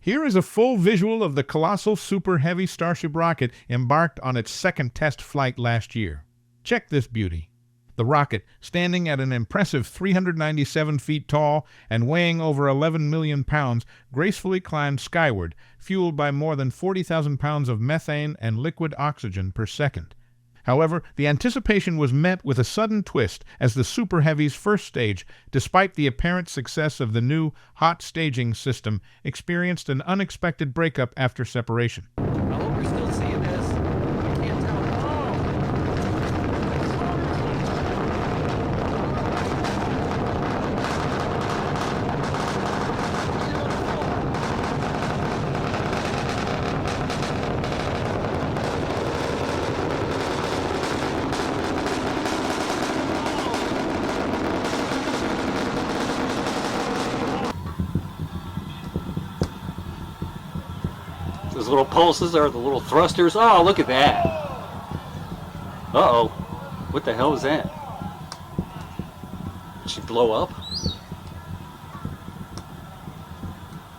Here is a full visual of the colossal Super Heavy Starship rocket embarked on its second test flight last year. Check this beauty. The rocket, standing at an impressive 397 feet tall and weighing over 11 million pounds, gracefully climbed skyward, fueled by more than 40,000 pounds of methane and liquid oxygen per second. However, the anticipation was met with a sudden twist as the Super Heavy's first stage, despite the apparent success of the new hot staging system, experienced an unexpected breakup after separation. I hope you're still seeing this. I can't tell. Those little pulses are the little thrusters. Oh, look at that. Uh-oh. What the hell is that? Did she blow up?